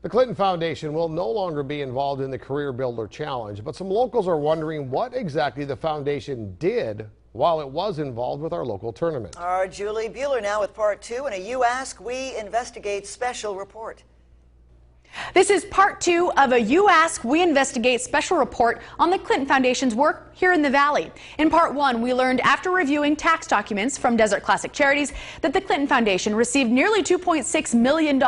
The Clinton Foundation will no longer be involved in the Career Builder Challenge, but some locals are wondering what exactly the foundation did while it was involved with our local tournament. Our Julie Bueller now with part 2 in a You Ask, We Investigate special report. This is part 2 of a You Ask, We Investigate special report on the Clinton Foundation's work here in the Valley. In part 1, we learned after reviewing tax documents from Desert Classic Charities that the Clinton Foundation received nearly $2.6 million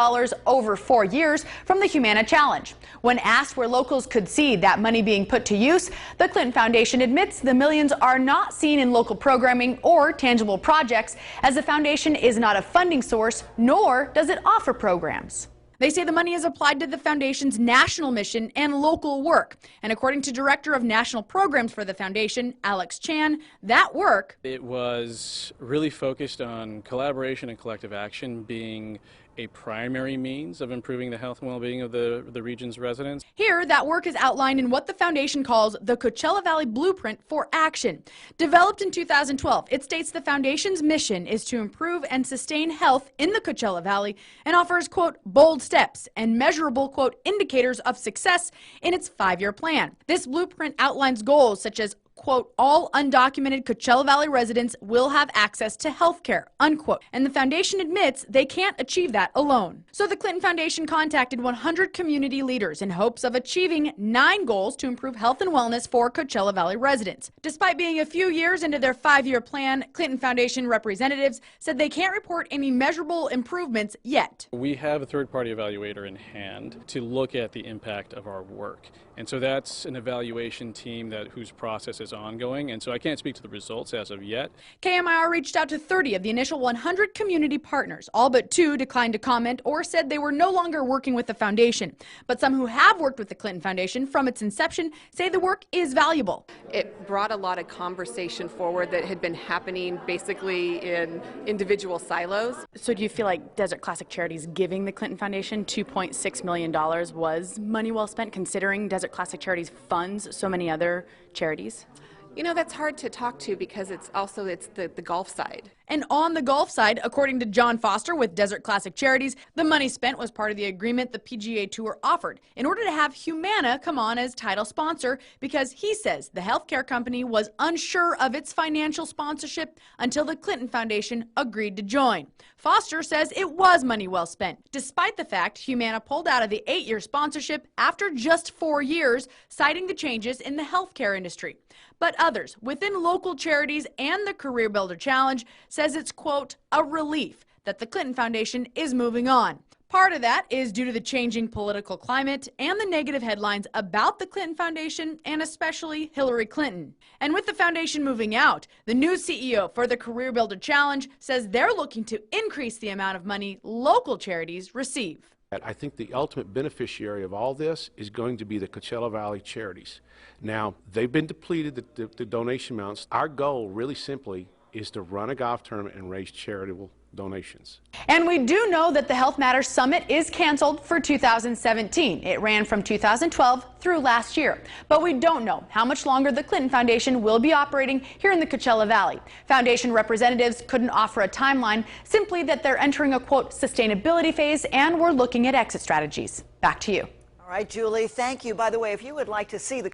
over 4 years from the Humana Challenge. When asked where locals could see that money being put to use, the Clinton Foundation admits the millions are not seen in local programming or tangible projects, as the foundation is not a funding source, nor does it offer programs. They say the money is applied to the foundation's national mission and local work. And according to Director of National Programs for the foundation, Alex Chan, that work, it was really focused on collaboration and collective action being a primary means of improving the health and well-being of the region's residents. Here, that work is outlined in what the foundation calls the Coachella Valley Blueprint for Action. Developed in 2012, it states the foundation's mission is to improve and sustain health in the Coachella Valley and offers, quote, bold steps and measurable, quote, indicators of success in its 5-year plan. This blueprint outlines goals such as, quote, all undocumented Coachella Valley residents will have access to health care, unquote. And the foundation admits they can't achieve that alone. So the Clinton Foundation contacted 100 community leaders in hopes of achieving 9 goals to improve health and wellness for Coachella Valley residents. Despite being a few years into their 5-year plan, Clinton Foundation representatives said they can't report any measurable improvements yet. We have a third-party evaluator in hand to look at the impact of our work. And so that's an evaluation team whose process is ongoing, and so I can't speak to the results as of yet. KMIR reached out to 30 of the initial 100 community partners. All but 2 declined to comment or said they were no longer working with the foundation. But some who have worked with the Clinton Foundation from its inception say the work is valuable. It brought a lot of conversation forward that had been happening basically in individual silos. So do you feel like Desert Classic Charities giving the Clinton Foundation $2.6 million was money well spent, considering Desert Classic Charities funds so many other charities? You know, that's hard to talk to because it's the golf side. And on the golf side, according to John Foster with Desert Classic Charities, the money spent was part of the agreement the PGA Tour offered in order to have Humana come on as title sponsor, because he says the healthcare company was unsure of its financial sponsorship until the Clinton Foundation agreed to join. Foster says it was money well spent, despite the fact Humana pulled out of the 8-year sponsorship after just 4 years, citing the changes in the healthcare industry. But others within local charities and the Career Builder Challenge says it's, quote, a relief that the Clinton Foundation is moving on. Part of that is due to the changing political climate and the negative headlines about the Clinton Foundation and especially Hillary Clinton. And with the foundation moving out, the new CEO for the Career Builder Challenge says they're looking to increase the amount of money local charities receive. I think the ultimate beneficiary of all this is going to be the Coachella Valley charities. Now, they've been depleted, the donation amounts. Our goal, really simply, is to run a golf tournament and raise charitable donations. And we do know that the Health Matters Summit is canceled for 2017. It ran from 2012 through last year. But we don't know how much longer the Clinton Foundation will be operating here in the Coachella Valley. Foundation representatives couldn't offer a timeline, simply that they're entering a, quote, sustainability phase and we're looking at exit strategies. Back to you. All right, Julie, thank you. By the way, if you would like to see the